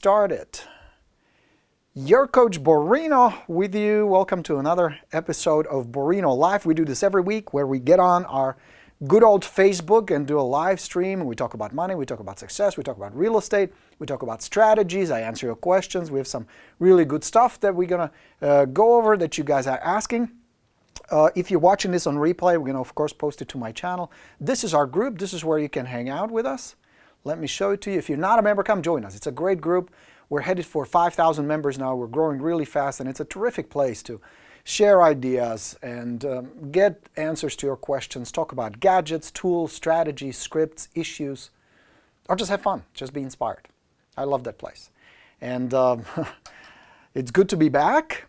Started. Your coach Borino with you. Welcome to another episode of Borino Live. We do this every week where we get on our good old Facebook and do a live stream. We talk about money, we talk about success, we talk about real estate, we talk about strategies. I answer your questions. We have some really good stuff that we're going to go over that you guys are asking. If you're watching this on replay, we're going to, of course, post it to my channel. This is our group. This is where you can hang out with us. Let me show it to you. If you're not a member, come join us. It's a great group. We're headed for 5,000 members now. We're growing really fast, and it's a terrific place to share ideas and get answers to your questions, talk about gadgets, tools, strategies, scripts, issues, or just have fun, just be inspired. I love that place. And it's good to be back.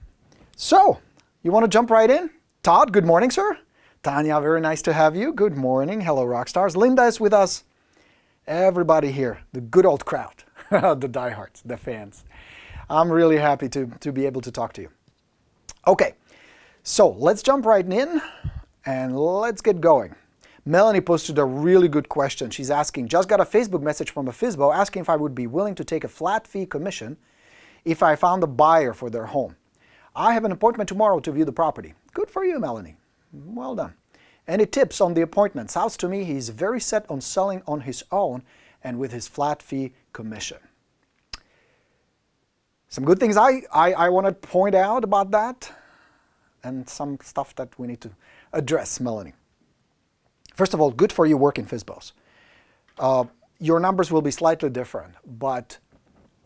So, you want to jump right in? Todd, good morning, sir. Tanya, very nice to have you. Good morning. Hello, rock stars. Linda is with us. Everybody here, the good old crowd, the diehards, the fans. I'm really happy to be able to talk to you. Okay, so let's jump right in and let's get going. Melanie posted a really good question. She's asking, just got a Facebook message from a Fsbo asking if I would be willing to take a flat fee commission if I found a buyer for their home. I have an appointment tomorrow to view the property. Good for you, Melanie. Well done. Any tips on the appointment? Sounds to me he's very set on selling on his own and with his flat fee commission. Some good things I want to point out about that and some stuff that we need to address, Melanie. First of all, good for you working Fsbos. Your numbers will be slightly different, but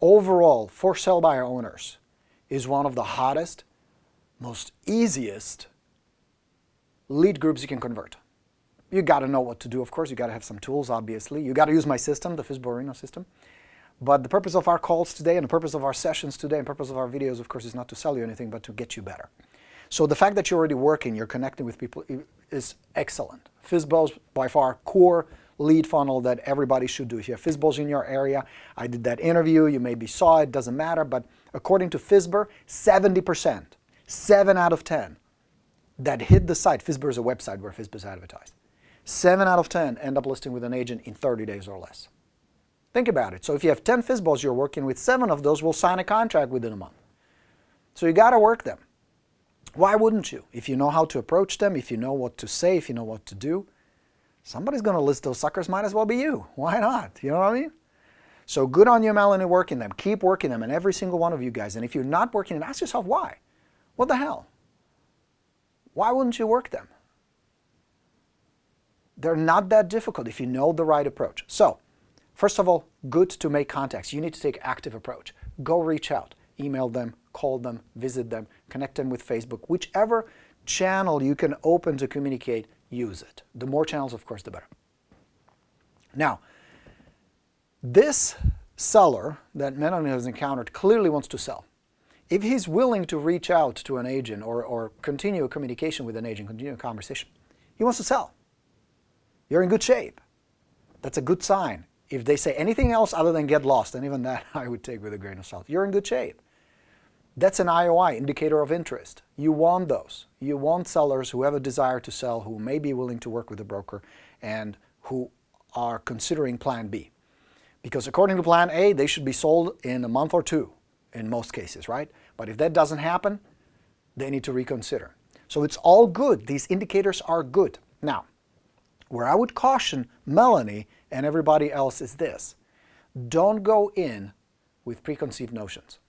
overall, for sale by owners is one of the hottest, most easiest lead groups you can convert. You got to know what to do, of course. You got to have some tools, obviously. You got to use my system, the Borino system. But the purpose of our calls today and the purpose of our sessions today and the purpose of our videos, of course, is not to sell you anything, but to get you better. So the fact that you're already working, you're connecting with people is excellent. Fsbo's by far core lead funnel that everybody should do. If you have Fsbo's in your area, I did that interview, you maybe saw it, doesn't matter, but according to Fsbo, 70%, 7 out of 10, that hit the site. Fsbo is a website where Fsbo is advertised. 7 out of 10 end up listing with an agent in 30 days or less. Think about it. So if you have 10 Fsbos you're working with, 7 of those will sign a contract within a month. So you got to work them. Why wouldn't you? If you know how to approach them, if you know what to say, if you know what to do, somebody's going to list those suckers, might as well be you. Why not? You know what I mean? So good on you, Melanie, working them. Keep working them, and every single one of you guys. And if you're not working them, ask yourself why. What the hell? Why wouldn't you work them? They're not that difficult if you know the right approach. So, first of all, good to make contacts. You need to take active approach. Go reach out. Email them, call them, visit them, connect them with Facebook. Whichever channel you can open to communicate, use it. The more channels, of course, the better. Now, this seller that Melanie has encountered clearly wants to sell. If he's willing to reach out to an agent or continue a communication with an agent, continue a conversation, he wants to sell. You're in good shape. That's a good sign. If they say anything else other than get lost, and even that I would take with a grain of salt, you're in good shape. That's an IOI, indicator of interest. You want those. You want sellers who have a desire to sell, who may be willing to work with a broker, and who are considering Plan B. Because according to Plan A, they should be sold in a month or 2. In most cases, right? But if that doesn't happen, they need to reconsider. So it's all good. These indicators are good. Now, where I would caution Melanie and everybody else is this. Don't go in with preconceived notions.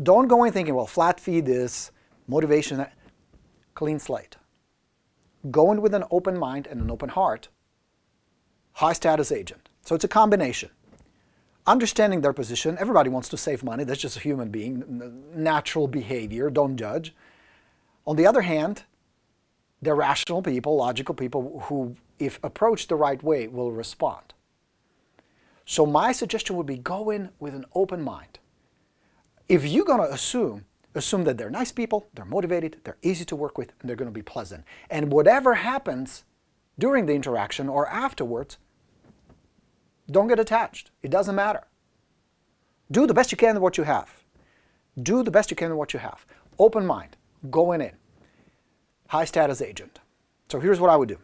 Don't go in thinking, well, flat fee this, motivation, that. Clean slate. Go in with an open mind and an open heart. High status agent. So it's a combination. Understanding their position, everybody wants to save money, that's just a human being, natural behavior, don't judge. On the other hand, they're rational people, logical people who, if approached the right way, will respond. So my suggestion would be go in with an open mind. If you're going to assume that they're nice people, they're motivated, they're easy to work with, and they're going to be pleasant. And whatever happens during the interaction or afterwards, don't get attached. It doesn't matter. Do the best you can with what you have. Do the best you can with what you have. Open mind. Going in. High status agent. So here's what I would do.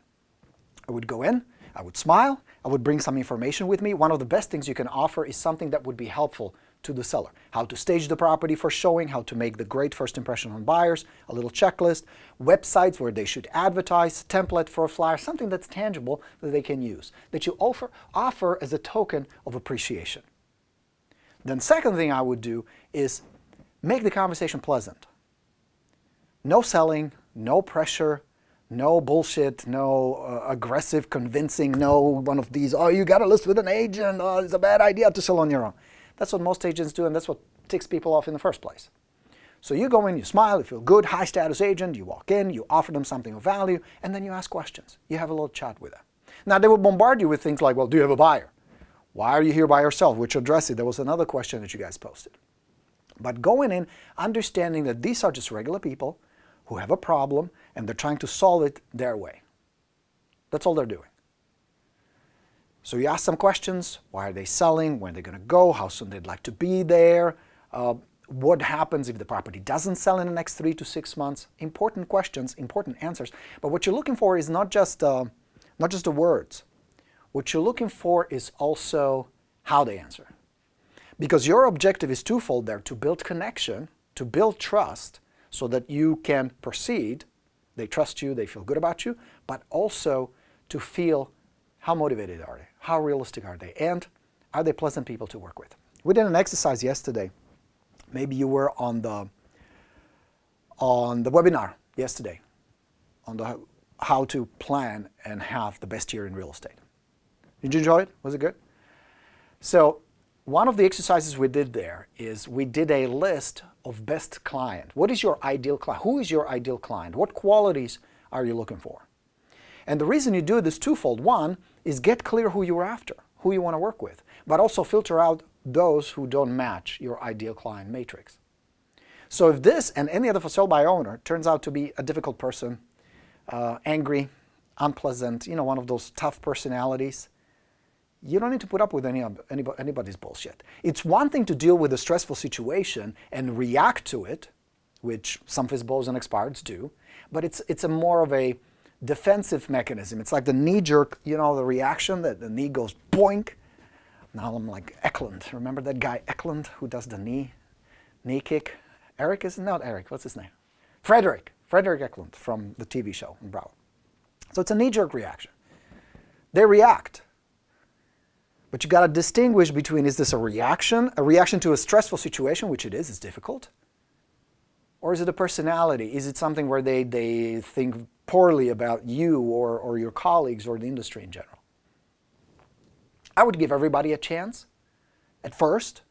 I would go in, I would smile, I would bring some information with me. One of the best things you can offer is something that would be helpful to the seller. How to stage the property for showing, how to make the great first impression on buyers, a little checklist, websites where they should advertise, template for a flyer, something that's tangible that they can use, that you offer as a token of appreciation. Then second thing I would do is make the conversation pleasant. No selling, no pressure, no bullshit, no aggressive convincing, no one of these, oh, you got to list with an agent, oh, it's a bad idea to sell on your own. That's what most agents do, and that's what ticks people off in the first place. So you go in, you smile, you feel good, high status agent, you walk in, you offer them something of value, and then you ask questions. You have a little chat with them. Now they will bombard you with things like, well, do you have a buyer? Why are you here by yourself? Which address it? There was another question that you guys posted. But going in, understanding that these are just regular people who have a problem and they're trying to solve it their way. That's all they're doing. So you ask some questions. Why are they selling? When are they going to go? How soon they'd like to be there? What happens if the property doesn't sell in the next 3 to 6 months? Important questions, important answers. But what you're looking for is not just the words. What you're looking for is also how they answer. Because your objective is twofold there: to build connection, to build trust, so that you can proceed. They trust you, they feel good about you, but also to feel how motivated are they, how realistic are they, and are they pleasant people to work with. We did an exercise yesterday. Maybe you were on the webinar yesterday on the how to plan and have the best year in real estate. Did you enjoy it? Was it good? So one of the exercises we did there is we did a list of best client. What is your ideal client? Who is your ideal client? What qualities are you looking for? And the reason you do this twofold. One is get clear who you're after, who you want to work with, but also filter out those who don't match your ideal client matrix. So if this and any other for sale by owner turns out to be a difficult person, angry, unpleasant, one of those tough personalities, you don't need to put up with anybody's bullshit. It's one thing to deal with a stressful situation and react to it, which some Fsbos and expireds do, but it's a more of a defensive mechanism. It's like the knee-jerk, the reaction that the knee goes boink. Now I'm like Eklund. Remember that guy Eklund who does the knee kick? Eric is not Eric. What's his name? Frederick Eklund from the TV show in Bravo. So it's a knee-jerk reaction. They react. But you got to distinguish between, is this a reaction to a stressful situation, which it is, it's difficult, or is it a personality? Is it something where they think poorly about you or your colleagues or the industry in general? I would give everybody a chance at first.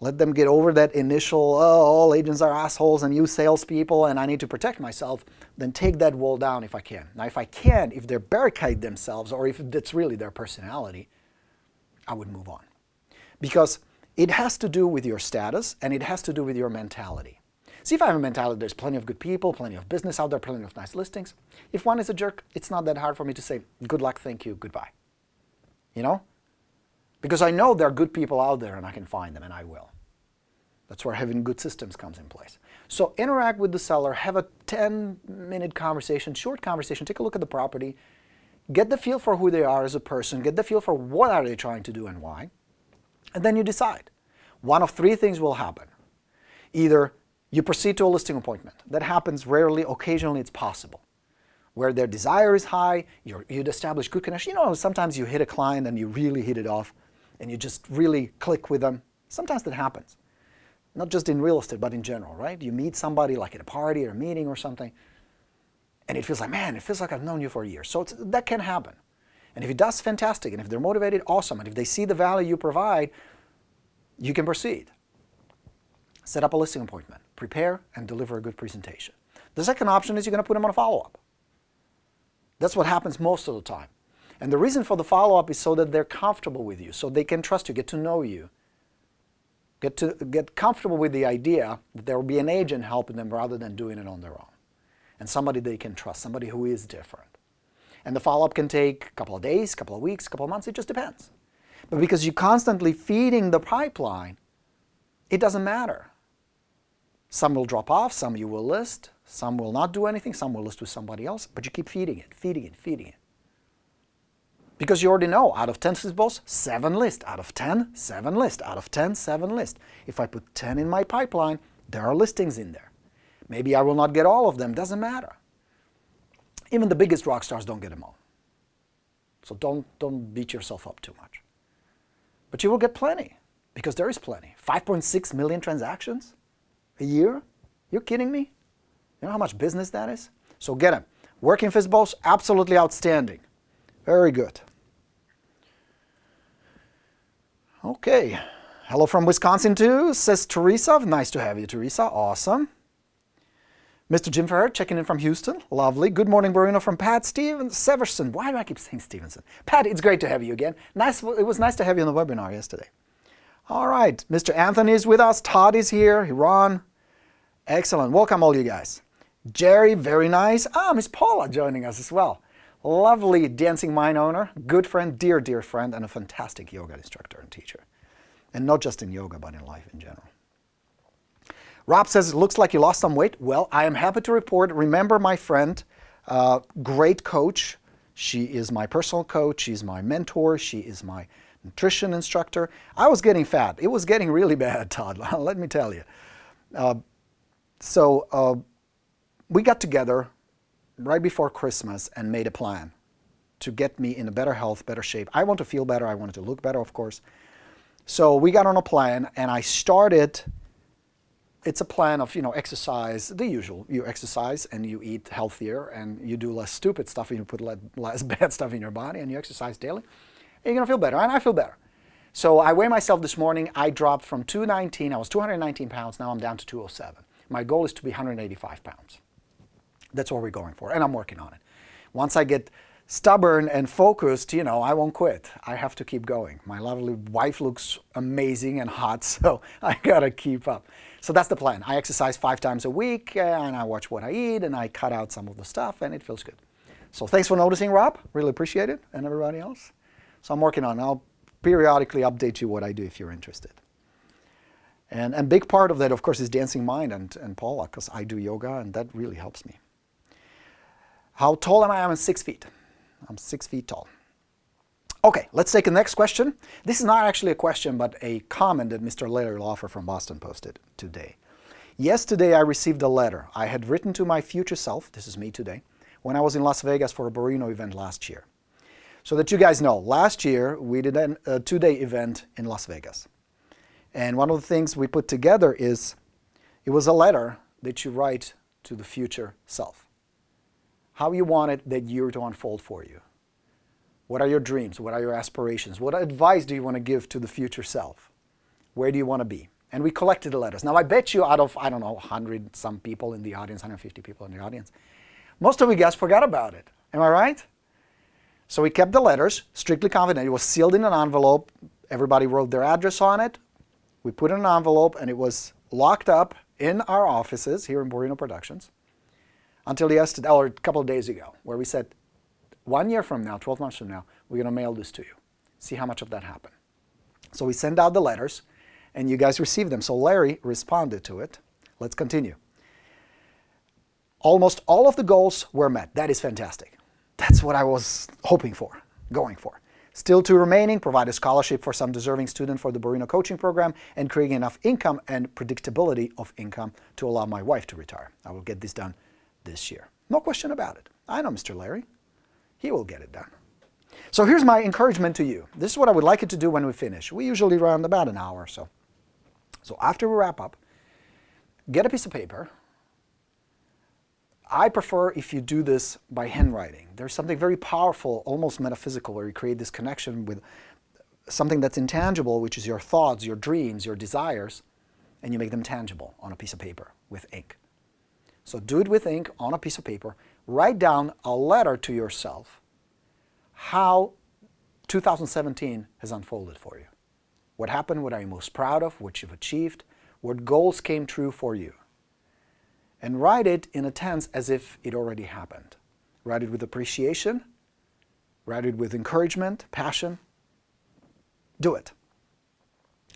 Let them get over that initial, all agents are assholes and you salespeople and I need to protect myself. Then take that wall down if I can. Now if I can, if they barricade themselves or if it's really their personality, I would move on. Because it has to do with your status and it has to do with your mentality. See, if I have a mentality, there's plenty of good people, plenty of business out there, plenty of nice listings. If one is a jerk, it's not that hard for me to say, good luck, thank you, goodbye. Because I know there are good people out there and I can find them, and I will. That's where having good systems comes in place. So interact with the seller, have a 10-minute conversation, short conversation, take a look at the property, get the feel for who they are as a person, get the feel for what are they trying to do and why, and then you decide. One of three things will happen. Either you proceed to a listing appointment. That happens rarely, occasionally it's possible. Where their desire is high, you'd establish good connection. Sometimes you hit a client and you really hit it off and you just really click with them. Sometimes that happens. Not just in real estate, but in general, right? You meet somebody like at a party or a meeting or something, and it feels like, man, it feels like I've known you for a year. So that can happen. And if it does, fantastic. And if they're motivated, awesome. And if they see the value you provide, you can proceed. Set up a listing appointment. Prepare and deliver a good presentation. The second option is you're going to put them on a follow-up. That's what happens most of the time. And the reason for the follow-up is so that they're comfortable with you, so they can trust you, get to know you, get comfortable with the idea that there will be an agent helping them rather than doing it on their own. And somebody they can trust, somebody who is different. And the follow-up can take a couple of days, a couple of weeks, a couple of months, it just depends. But because you're constantly feeding the pipeline, it doesn't matter. Some will drop off, some you will list, some will not do anything, some will list with somebody else, but you keep feeding it, feeding it, feeding it. Because you already know, out of 10 Fsbos, 7 list. Out of 10, 7 list. Out of 10, 7 list. If I put 10 in my pipeline, there are listings in there. Maybe I will not get all of them, doesn't matter. Even the biggest rock stars don't get them all. So don't beat yourself up too much. But you will get plenty, because there is plenty. 5.6 million transactions a year? You're kidding me? You know how much business that is? So get them. Working Fsbos, absolutely outstanding. Very good. Okay. Hello from Wisconsin too, says Teresa. Nice to have you, Teresa. Awesome. Mr. Jim Ferrer checking in from Houston. Lovely. Good morning, Borino from Pat Severson. Why do I keep saying Stevenson? Pat, it's great to have you again. Nice. It was nice to have you on the webinar yesterday. All right. Mr. Anthony is with us. Todd is here. Ron. Excellent. Welcome all you guys. Jerry, very nice. Miss Paula joining us as well. Lovely Dancing Mind owner, good friend, dear, dear friend, and a fantastic yoga instructor and teacher. And not just in yoga, but in life in general. Rob says, it looks like you lost some weight. Well, I am happy to report. Remember my friend, great coach. She is my personal coach. She's my mentor. She is my nutrition instructor. I was getting fat. It was getting really bad, Todd. Let me tell you. We got together right before Christmas and made a plan to get me in a better health, better shape. I want to feel better. I wanted to look better, of course. So we got on a plan, and I started. It's a plan of, exercise, the usual. You exercise and you eat healthier and you do less stupid stuff and you put less bad stuff in your body and you exercise daily. And you're going to feel better, and I feel better. So I weigh myself this morning. I dropped from 219. I was 219 pounds. Now I'm down to 207. My goal is to be 185 pounds. That's what we're going for, and I'm working on it. Once I get stubborn and focused, I won't quit. I have to keep going. My lovely wife looks amazing and hot, so I gotta keep up. So that's the plan. I exercise 5 times a week, and I watch what I eat, and I cut out some of the stuff, and it feels good. So thanks for noticing, Rob. Really appreciate it, and everybody else. So I'm working on it. I'll periodically update you what I do if you're interested. And a big part of that, of course, is Dancing Mind and Paula, because I do yoga, and that really helps me. How tall am I? I'm 6 feet. I'm 6 feet tall. Okay, let's take the next question. This is not actually a question, but a comment that Mr. Larry Lawfer from Boston posted today. Yesterday, I received a letter I had written to my future self, this is me today, when I was in Las Vegas for a Borino event last year. So that you guys know, last year, we did a 2-day event in Las Vegas. And one of the things we put together is, it was a letter that you write to the future self. How you want it that year to unfold for you. What are your dreams? What are your aspirations? What advice do you want to give to the future self? Where do you want to be? And we collected the letters. Now I bet you out of, 100 some people in the audience, 150 people in the audience, most of you guys forgot about it. Am I right? So we kept the letters, strictly confidential. It was sealed in an envelope. Everybody wrote their address on it. We put it in an envelope, and it was locked up in our offices here in Borino Productions until yesterday, or a couple of days ago, where we said, 1 year from now, 12 months from now, we're going to mail this to you. See how much of that happened. So we sent out the letters, and you guys received them. So Larry responded to it. Let's continue. Almost all of the goals were met. That is fantastic. That's what I was hoping for, going for. Still 2 remaining, provide a scholarship for some deserving student for the Borino coaching program, and creating enough income and predictability of income to allow my wife to retire. I will get this done this year. No question about it. I know Mr. Larry. He will get it done. So here's my encouragement to you. This is what I would like you to do when we finish. We usually run about an hour or so. So after we wrap up, get a piece of paper. I prefer if you do this by handwriting. There's something very powerful, almost metaphysical, where you create this connection with something that's intangible, which is your thoughts, your dreams, your desires, and you make them tangible on a piece of paper with ink. So do it with ink on a piece of paper. Write down a letter to yourself how 2017 has unfolded for you. What happened, what are you most proud of, what you've achieved, what goals came true for you. And write it in a tense as if it already happened. Write it with appreciation, write it with encouragement, passion. Do it.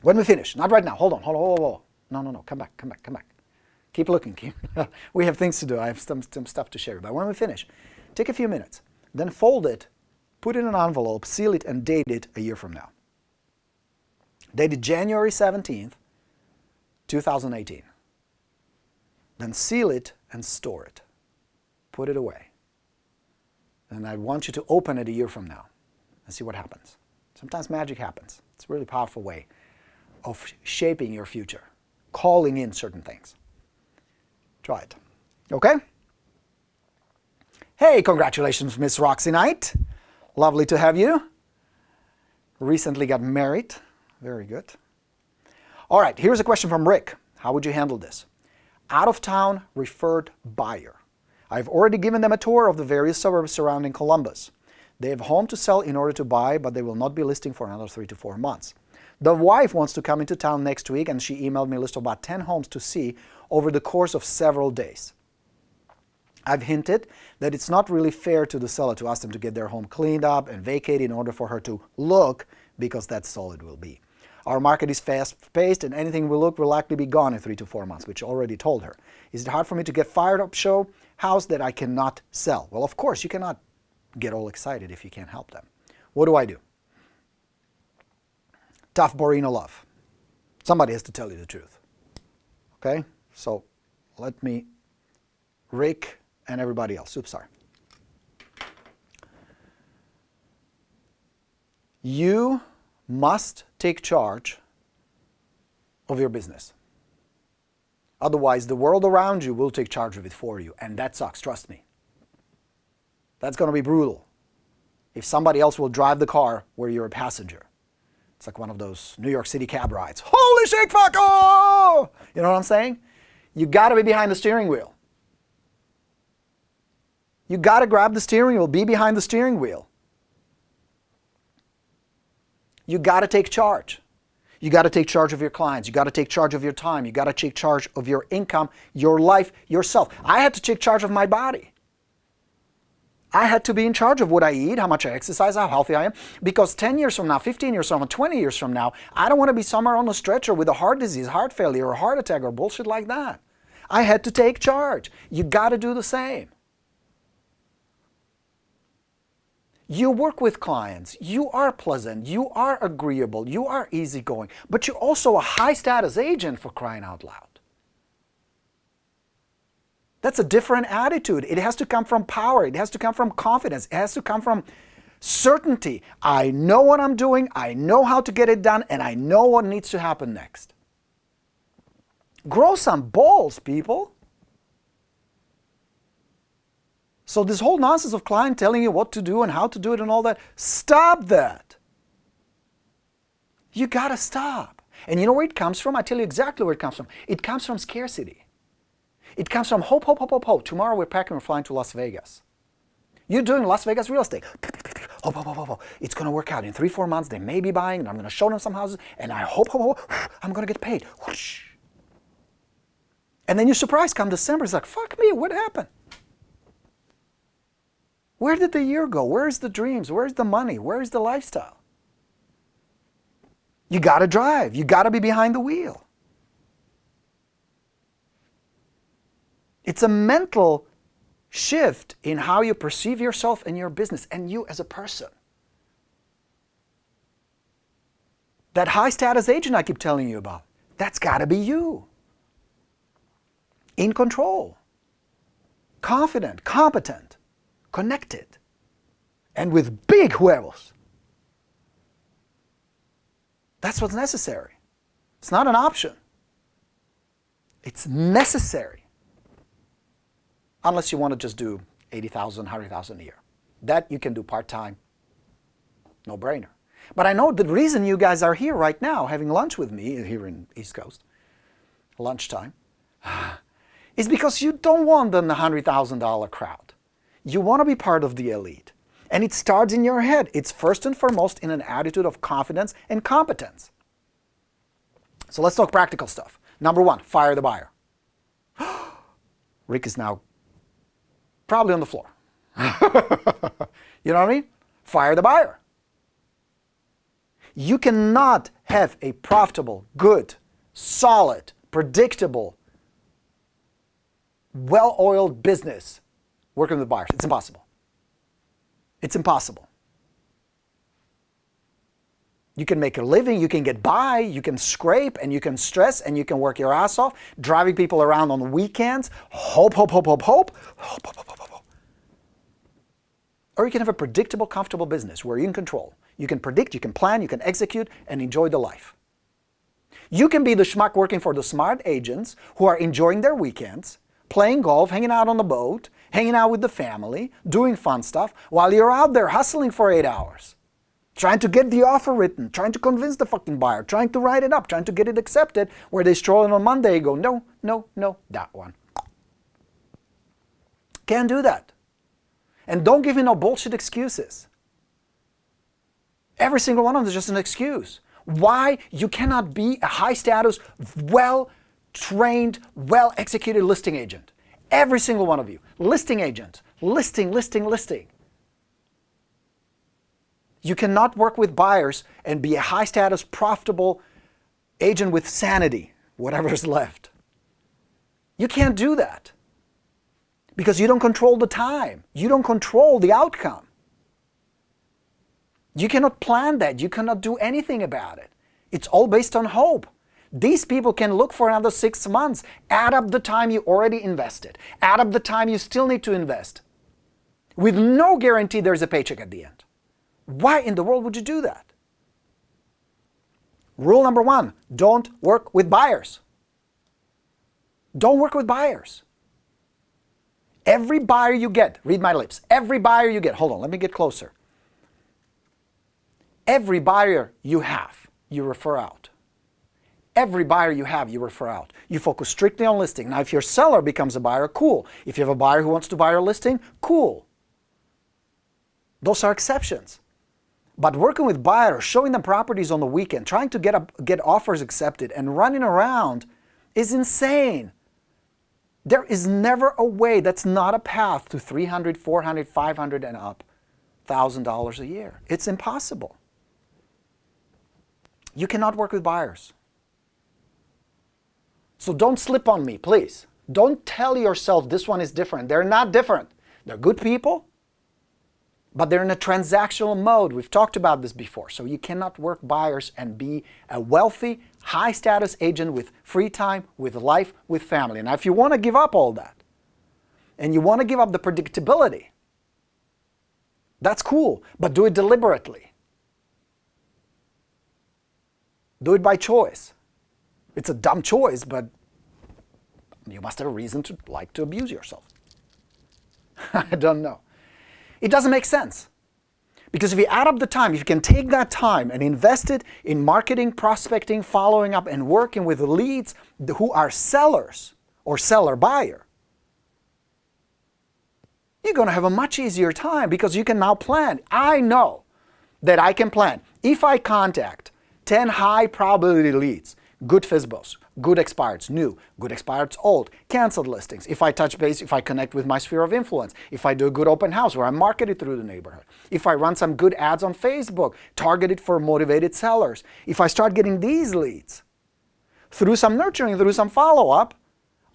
When we finish, not right now, hold on. No, come back. Keep looking. We have things to do. I have some stuff to share. But when we finish, take a few minutes. Then fold it, put it in an envelope, seal it, and date it a year from now. Date it January 17th, 2018. Then seal it and store it. Put it away. And I want you to open it a year from now and see what happens. Sometimes magic happens. It's a really powerful way of shaping your future, calling in certain things. Try it. Okay? Hey, congratulations, Miss Roxy Knight. Lovely to have you. Recently got married. Very good. All right, here's a question from Rick. How would you handle this? Out-of-town referred buyer. I've already given them a tour of the various suburbs surrounding Columbus. They have a home to sell in order to buy, but they will not be listing for another 3 to 4 months. The wife wants to come into town next week, and she emailed me a list of about 10 homes to see over the course of several days. I've hinted that it's not really fair to the seller to ask them to get their home cleaned up and vacated in order for her to look, because that's all it will be. Our market is fast-paced, and anything we look will likely be gone in 3 to 4 months, which I already told her. Is it hard for me to get fired up show house that I cannot sell? Well, of course, you cannot get all excited if you can't help them. What do I do? Tough Borino love. Somebody has to tell you the truth. Okay? So let me, Rick and everybody else. Oops, sorry. You must take charge of your business. Otherwise, the world around you will take charge of it for you, and that sucks, trust me. That's going to be brutal. If somebody else will drive the car where you're a passenger. It's like one of those New York City cab rides. Holy shit, fuck, oh! You know what I'm saying? You got to be behind the steering wheel. You got to grab the steering wheel, be behind the steering wheel. You got to take charge. You got to take charge of your clients. You got to take charge of your time. You got to take charge of your income, your life, yourself. I had to take charge of my body. I had to be in charge of what I eat, how much I exercise, how healthy I am. Because 10 years from now, 15 years from now, 20 years from now, I don't want to be somewhere on a stretcher with a heart disease, heart failure, or a heart attack, or bullshit like that. I had to take charge. You got to do the same. You work with clients, you are pleasant, you are agreeable, you are easygoing, but you're also a high-status agent, for crying out loud. That's a different attitude. It has to come from power, it has to come from confidence, it has to come from certainty. I know what I'm doing, I know how to get it done, and I know what needs to happen next. Grow some balls, people. So this whole nonsense of client telling you what to do and how to do it and all that, stop that. You gotta stop. And you know where it comes from? I tell you exactly where it comes from. It comes from scarcity. It comes from hope, hope, hope, hope, hope. Tomorrow we're packing, we're flying to Las Vegas. You're doing Las Vegas real estate. Hope, hope, hope, hope. It's gonna work out. In 3 or 4 months they may be buying, and I'm gonna show them some houses, and I hope, hope, hope, I'm gonna get paid. Whoosh. And then you're surprised come December, it's like, fuck me, what happened? Where did the year go? Where's the dreams? Where's the money? Where's the lifestyle? You got to drive. You got to be behind the wheel. It's a mental shift in how you perceive yourself and your business and you as a person. That high status agent I keep telling you about, that's got to be you. In control, confident, competent, connected, and with big huevos. That's what's necessary. It's not an option. It's necessary. Unless you want to just do 80,000, 100,000 a year. That you can do part-time. No brainer. But I know the reason you guys are here right now having lunch with me here in East Coast, lunchtime, is because you don't want the $100,000 crowd. You want to be part of the elite. And it starts in your head. It's first and foremost in an attitude of confidence and competence. So let's talk practical stuff. Number 1, fire the buyer. Rick is now probably on the floor. You know what I mean? Fire the buyer. You cannot have a profitable, good, solid, predictable, well-oiled business working with buyers. It's impossible. It's impossible. You can make a living, you can get by, you can scrape, and you can stress, and you can work your ass off, driving people around on the weekends. Hope, hope, hope, hope, hope. Hope, hope, hope, hope, hope. Or you can have a predictable, comfortable business where you're in control. You can predict, you can plan, you can execute, and enjoy the life. You can be the schmuck working for the smart agents who are enjoying their weekends, playing golf, hanging out on the boat, hanging out with the family, doing fun stuff, while you're out there hustling for 8 hours. Trying to get the offer written, trying to convince the fucking buyer, trying to write it up, trying to get it accepted, where they stroll in on Monday and go, no, no, no, that one. Can't do that. And don't give me no bullshit excuses. Every single one of them is just an excuse. Why you cannot be a high-status, well-trained, well-executed listing agent. Every single one of you. Listing agent. Listing, listing, listing. You cannot work with buyers and be a high-status, profitable agent with sanity, whatever is left. You can't do that because you don't control the time. You don't control the outcome. You cannot plan that. You cannot do anything about it. It's all based on hope. These people can look for another 6 months, add up the time you already invested, add up the time you still need to invest, with no guarantee there's a paycheck at the end. Why in the world would you do that? Rule number 1, don't work with buyers. Don't work with buyers. Every buyer you get, read my lips, every buyer you get, hold on, let me get closer. Every buyer you have, you refer out. Every buyer you have, you refer out. You focus strictly on listing. Now, if your seller becomes a buyer, cool. If you have a buyer who wants to buy your listing, cool. Those are exceptions. But working with buyers, showing them properties on the weekend, trying to get offers accepted and running around is insane. There is never a way, that's not a path to $300, $400, $500 and up, $1,000 a year. It's impossible. You cannot work with buyers. So don't slip on me, please. Don't tell yourself this one is different. They're not different. They're good people, but they're in a transactional mode. We've talked about this before. So you cannot work buyers and be a wealthy, high-status agent with free time, with life, with family. Now, if you want to give up all that, and you want to give up the predictability, that's cool, but do it deliberately. Do it by choice. It's a dumb choice, but you must have a reason to like to abuse yourself. I don't know. It doesn't make sense. Because if you add up the time, if you can take that time and invest it in marketing, prospecting, following up, and working with leads who are sellers or seller-buyer, you're going to have a much easier time because you can now plan. I know that I can plan. If I contact 10 high-probability leads, good Fsbos, good expireds, new, good expireds, old, canceled listings. If I touch base, if I connect with my sphere of influence, if I do a good open house where I market it through the neighborhood, if I run some good ads on Facebook, targeted for motivated sellers, if I start getting these leads through some nurturing, through some follow-up,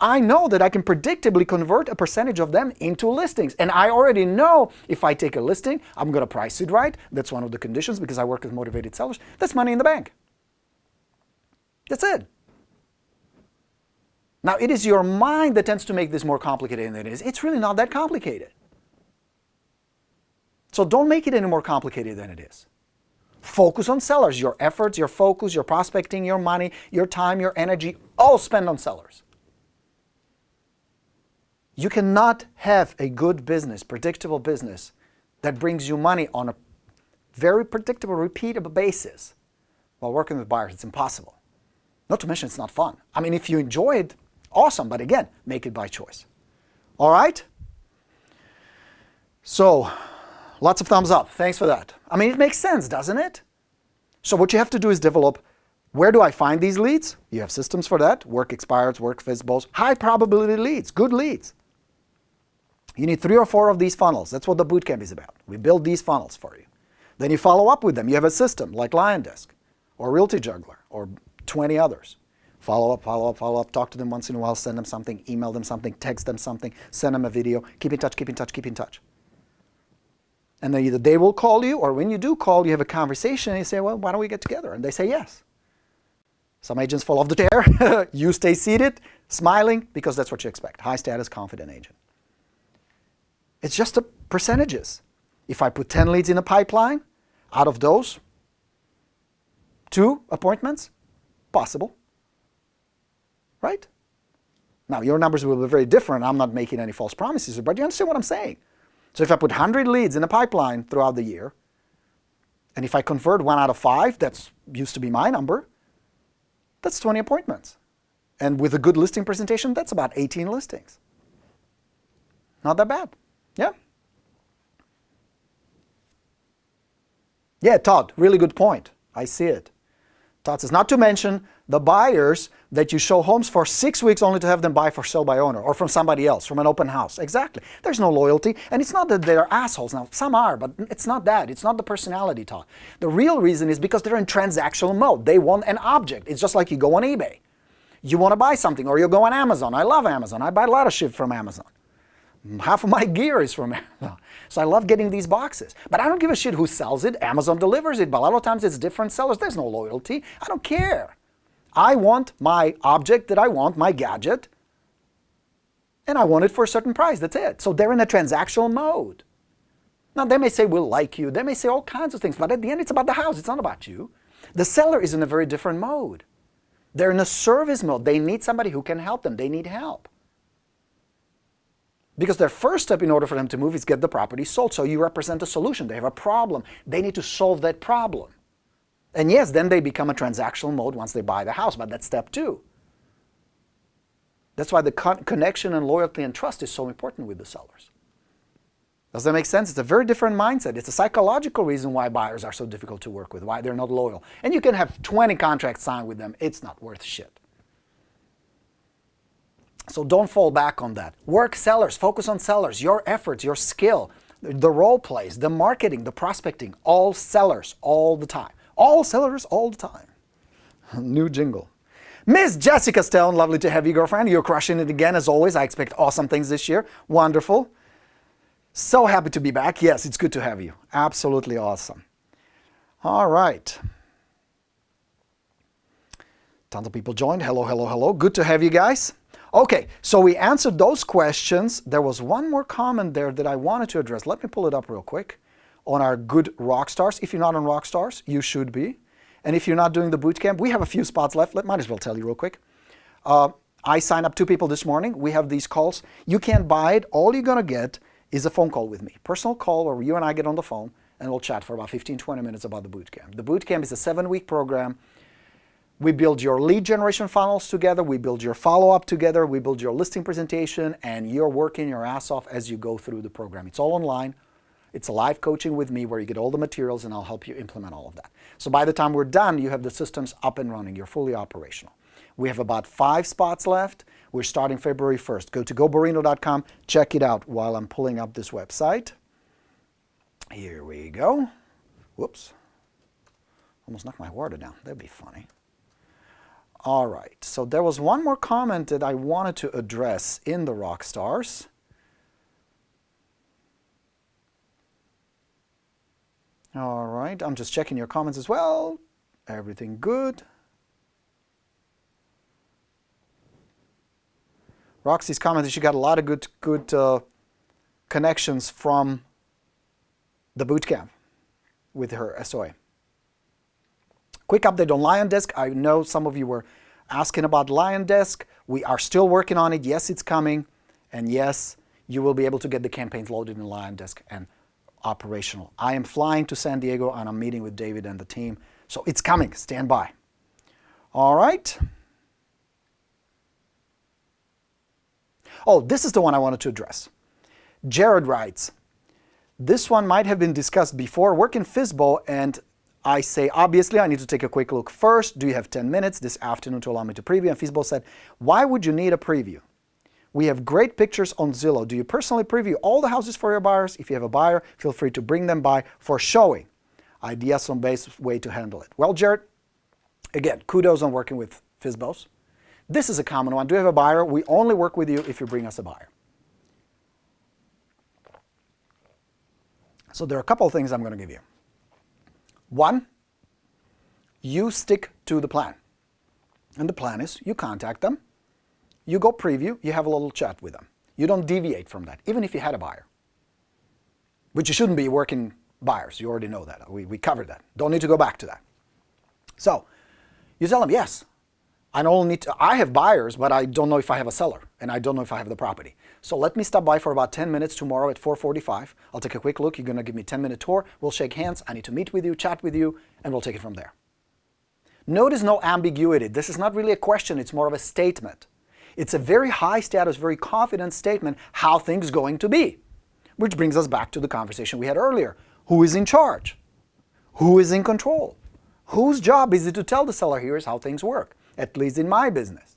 I know that I can predictably convert a percentage of them into listings. And I already know if I take a listing, I'm going to price it right. That's one of the conditions because I work with motivated sellers. That's money in the bank. That's it. Now, it is your mind that tends to make this more complicated than it is. It's really not that complicated. So don't make it any more complicated than it is. Focus on sellers. Your efforts, your focus, your prospecting, your money, your time, your energy, all spend on sellers. You cannot have a good business, predictable business, that brings you money on a very predictable, repeatable basis while working with buyers. It's impossible. Not to mention it's not fun. I mean, if you enjoy it, awesome, but again, make it by choice. All right? So, lots of thumbs up. Thanks for that. I mean, it makes sense, doesn't it? So what you have to do is develop, where do I find these leads? You have systems for that. Work expireds, work Fsbos, high probability leads, good leads. You need 3 or 4 of these funnels. That's what the bootcamp is about. We build these funnels for you. Then you follow up with them. You have a system like LionDesk or Realty Juggler or 20 others. Follow up, follow up, follow up. Talk to them once in a while. Send them something. Email them something. Text them something. Send them a video. Keep in touch, keep in touch, keep in touch. And then either they will call you, or when you do call, you have a conversation and you say, well, why don't we get together? And they say yes. Some agents fall off the chair. You stay seated, smiling, because that's what you expect. High status, confident agent. It's just the percentages. If I put 10 leads in a pipeline, out of those, 2 appointments, possible. Right? Now, your numbers will be very different. I'm not making any false promises, but you understand what I'm saying. So if I put 100 leads in a pipeline throughout the year, and if I convert 1 out of 5, that's used to be my number, that's 20 appointments. And with a good listing presentation, that's about 18 listings. Not that bad. Yeah? Yeah, Todd, really good point. I see it. Todd says, not to mention the buyers that you show homes for 6 weeks only to have them buy for sale by owner or from somebody else, from an open house. Exactly. There's no loyalty. And it's not that they're assholes. Now, some are, but it's not that. It's not the personality, Todd. The real reason is because they're in transactional mode. They want an object. It's just like you go on eBay. You want to buy something, or you go on Amazon. I love Amazon. I buy a lot of shit from Amazon. Half of my gear is from Amazon. So I love getting these boxes. But I don't give a shit who sells it. Amazon delivers it. But a lot of times it's different sellers. There's no loyalty. I don't care. I want my object that I want, my gadget, and I want it for a certain price. That's it. So they're in a transactional mode. Now, they may say, we'll like you. They may say all kinds of things. But at the end, it's about the house. It's not about you. The seller is in a very different mode. They're in a service mode. They need somebody who can help them. They need help. Because their first step in order for them to move is get the property sold. So you represent a solution. They have a problem. They need to solve that problem. And yes, then they become a transactional mode once they buy the house, but that's step 2. That's why the connection and loyalty and trust is so important with the sellers. Does that make sense? It's a very different mindset. It's a psychological reason why buyers are so difficult to work with, why they're not loyal. And you can have 20 contracts signed with them. It's not worth shit. So don't fall back on that. Work sellers, focus on sellers, your efforts, your skill, the role plays, the marketing, the prospecting, all sellers all the time. All sellers all the time. New jingle. Miss Jessica Stone, lovely to have you, girlfriend. You're crushing it again, as always. I expect awesome things this year. Wonderful. So happy to be back. Yes, it's good to have you. Absolutely awesome. All right. Tons of people joined. Hello, hello, hello. Good to have you guys. Okay, so we answered those questions. There was one more comment there that I wanted to address. Let me pull it up real quick. On our good Rockstars. If you're not on Rockstars, you should be. And if you're not doing the bootcamp, we have a few spots left. Might as well tell you real quick. I signed up 2 people this morning. We have these calls. You can't buy it. All you're going to get is a phone call with me. Personal call where you and I get on the phone and we'll chat for about 15, 20 minutes about the bootcamp. The bootcamp is a 7-week program. We build your lead generation funnels together. We build your follow-up together. We build your listing presentation, and you're working your ass off as you go through the program. It's all online. It's a live coaching with me where you get all the materials and I'll help you implement all of that. So by the time we're done, you have the systems up and running. You're fully operational. We have about 5 spots left. We're starting February 1st. Go to goborino.com. Check it out while I'm pulling up this website. Here we go. Whoops. Almost knocked my water down. That'd be funny. All right. So there was one more comment that I wanted to address in the Rockstars. All right, I'm just checking your comments as well. Everything good. Roxy's commented she got a lot of good connections from the bootcamp with her SOA. Quick update on Lion Desk. I know some of you were asking about Lion Desk. We are still working on it. Yes, it's coming. And yes, you will be able to get the campaigns loaded in Lion Desk and operational. I am flying to San Diego and I'm meeting with David and the team. So it's coming. Stand by. All right. Oh, this is the one I wanted to address. Jared writes, this one might have been discussed before. Work in Fsbo, and I say, obviously, I need to take a quick look first. Do you have 10 minutes this afternoon to allow me to preview? And Fsbo said, why would you need a preview? We have great pictures on Zillow. Do you personally preview all the houses for your buyers? If you have a buyer, feel free to bring them by for showing. Ideas on best way to handle it. Well, Jared, again, kudos on working with Fsbos. This is a common one. Do you have a buyer? We only work with you if you bring us a buyer. So So there are a couple of things I'm going to give you. One, you stick to the plan. And the plan is you contact them, you go preview, you have a little chat with them. You don't deviate from that, even if you had a buyer. Which you shouldn't be working buyers. You already know that. We covered that. Don't need to go back to that. So you tell them, yes, I have buyers, but I don't know if I have a seller, and I don't know if I have the property. So let me stop by for about 10 minutes tomorrow at 4:45. I'll take a quick look. You're going to give me a 10-minute tour. We'll shake hands. I need to meet with you, chat with you, and we'll take it from there. Notice no ambiguity. This is not really a question. It's more of a statement. It's a very high status, very confident statement how things are going to be. Which brings us back to the conversation we had earlier. Who is in charge? Who is in control? Whose job is it to tell the seller, here's how things work, at least in my business?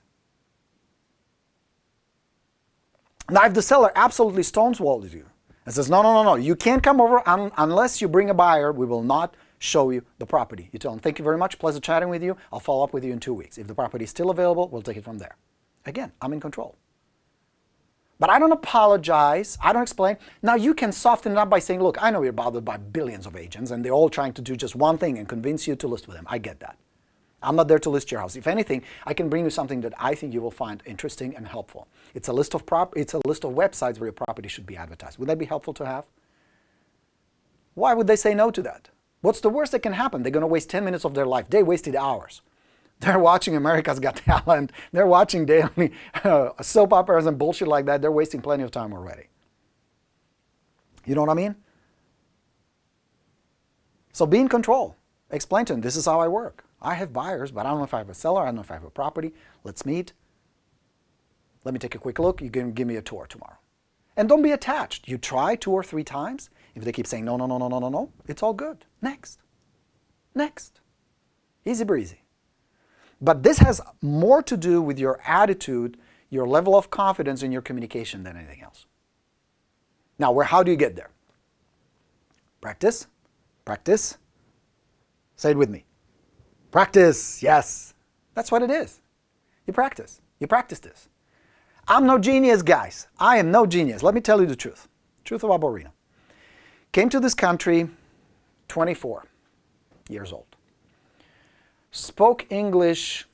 Now, if the seller absolutely stonewalls you and says, no, you can't come over unless you bring a buyer, we will not show you the property. You tell them, thank you very much, pleasure chatting with you, I'll follow up with you in 2 weeks. If the property is still available, we'll take it from there. Again, I'm in control. But I don't apologize, I don't explain. Now you can soften it up by saying, look, I know you're bothered by billions of agents and they're all trying to do just one thing and convince you to list with them. I get that. I'm not there to list your house. If anything, I can bring you something that I think you will find interesting and helpful. It's a list of websites where your property should be advertised. Would that be helpful to have? Why would they say no to that? What's the worst that can happen? They're going to waste 10 minutes of their life. They wasted hours. They're watching America's Got Talent. They're watching daily soap operas and bullshit like that. They're wasting plenty of time already. You know what I mean? So be in control. Explain to them, this is how I work. I have buyers, but I don't know if I have a seller. I don't know if I have a property. Let's meet. Let me take a quick look. You can give me a tour tomorrow. And don't be attached. You try 2 or 3 times. If they keep saying, no, it's all good. Next. Next. Easy breezy. But this has more to do with your attitude, your level of confidence in your communication than anything else. Now, how do you get there? Practice. Practice. Say it with me. Practice. Yes. That's what it is. You practice. You practice this. I'm no genius, guys. I am no genius. Let me tell you the truth. Truth about Borino. Came to this country 24 years old. Spoke English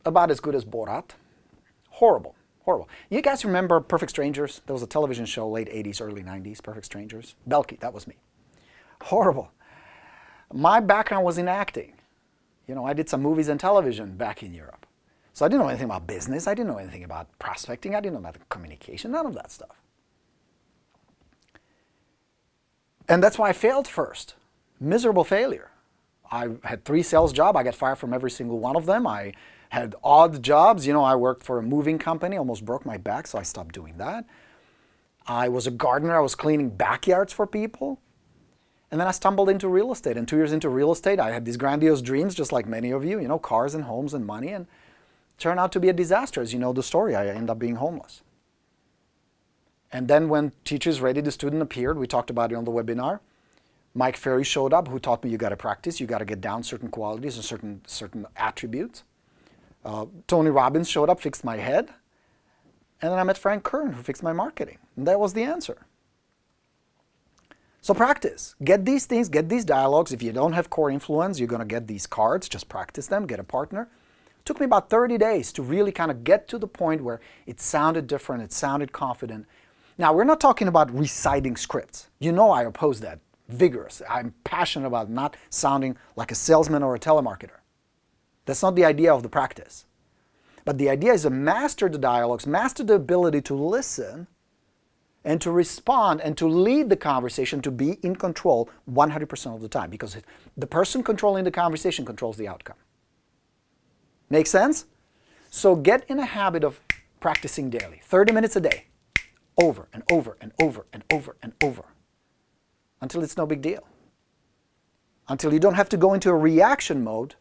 about as good as Borat. Horrible, horrible. You guys remember Perfect Strangers? There was a television show, late 80s, early 90s, Perfect Strangers. Belky, that was me. Horrible. My background was in acting. You know, I did some movies and television back in Europe. So I didn't know anything about business. I didn't know anything about prospecting. I didn't know about communication, none of that stuff. And that's why I failed first. Miserable failure. I had 3 sales jobs. I got fired from every single one of them. I had odd jobs. You know, I worked for a moving company, almost broke my back, so I stopped doing that. I was a gardener. I was cleaning backyards for people. And then I stumbled into real estate. And 2 years into real estate, I had these grandiose dreams, just like many of you, cars and homes and money. And it turned out to be a disaster. As you know the story, I ended up being homeless. And then when Teachers Ready, the student appeared, we talked about it on the webinar. Mike Ferry showed up, who taught me you got to practice, you got to get down certain qualities and certain attributes. Tony Robbins showed up, fixed my head. And then I met Frank Kern, who fixed my marketing. And that was the answer. So practice. Get these things, get these dialogues. If you don't have core influence, you're going to get these cards. Just practice them, get a partner. It took me about 30 days to really kind of get to the point where it sounded different, it sounded confident. Now, we're not talking about reciting scripts. You know I oppose that. Vigorous. I'm passionate about not sounding like a salesman or a telemarketer. That's not the idea of the practice. But the idea is to master the dialogues, master the ability to listen and to respond and to lead the conversation, to be in control 100% of the time, because the person controlling the conversation controls the outcome. Make sense? So get in a habit of practicing daily, 30 minutes a day, over and over and over and over and over, until it's no big deal. Until you don't have to go into a reaction mode,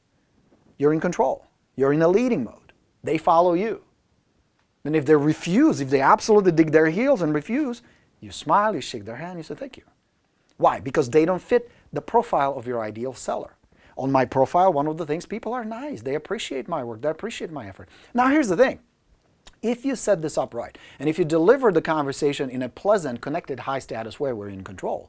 you're in control. You're in a leading mode. They follow you. And if they refuse, if they absolutely dig their heels and refuse, you smile, you shake their hand, you say thank you. Why? Because they don't fit the profile of your ideal seller. On my profile, one of the things, people are nice. They appreciate my work. They appreciate my effort. Now here's the thing. If you set this up right, and if you deliver the conversation in a pleasant, connected, high-status way where you're in control,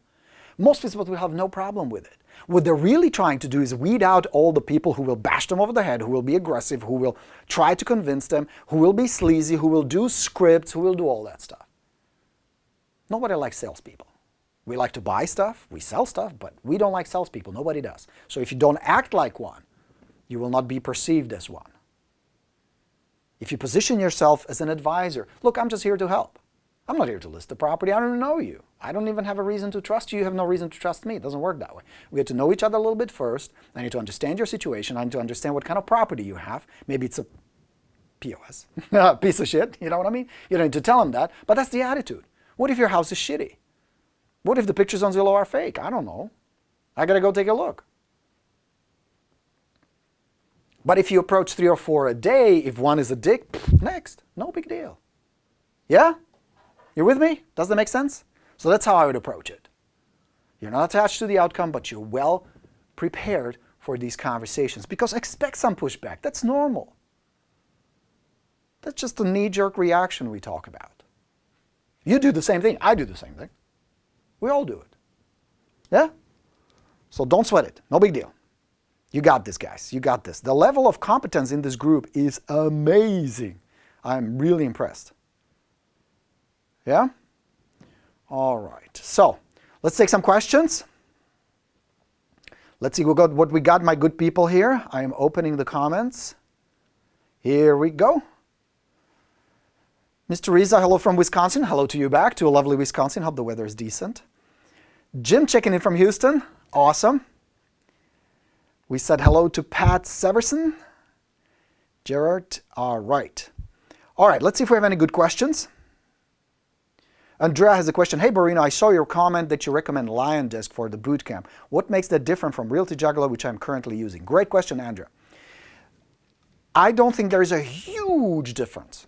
Most people will have no problem with it. What they're really trying to do is weed out all the people who will bash them over the head, who will be aggressive, who will try to convince them, who will be sleazy, who will do scripts, who will do all that stuff. Nobody likes salespeople. We like to buy stuff, we sell stuff, but we don't like salespeople. Nobody does. So if you don't act like one, you will not be perceived as one. If you position yourself as an advisor, look, I'm just here to help. I'm not here to list the property. I don't know you. I don't even have a reason to trust you. You have no reason to trust me. It doesn't work that way. We get to know each other a little bit first. I need to understand your situation. I need to understand what kind of property you have. Maybe it's a POS, piece of shit. You know what I mean? You don't need to tell them that, but that's the attitude. What if your house is shitty? What if the pictures on Zillow are fake? I don't know. I gotta go take a look. But if you approach 3 or 4 a day, if one is a dick, next. No big deal. Yeah? You're with me? Does that make sense? So that's how I would approach it. You're not attached to the outcome, but you're well prepared for these conversations. Because expect some pushback. That's normal. That's just a knee-jerk reaction we talk about. You do the same thing. I do the same thing. We all do it. Yeah? So don't sweat it. No big deal. You got this, guys. You got this. The level of competence in this group is amazing. I'm really impressed. Yeah? All right. So let's take some questions. Let's see what we got, my good people here. I am opening the comments. Here we go. Mr. Riza, hello from Wisconsin. Hello to you back to a lovely Wisconsin. Hope the weather is decent. Jim checking in from Houston. Awesome. We said hello to Pat Severson. Gerard. All right. All right, let's see if we have any good questions. Andrea has a question. Hey, Borino, I saw your comment that you recommend LionDesk for the bootcamp. What makes that different from Realty Juggler, which I'm currently using? Great question, Andrea. I don't think there is a huge difference,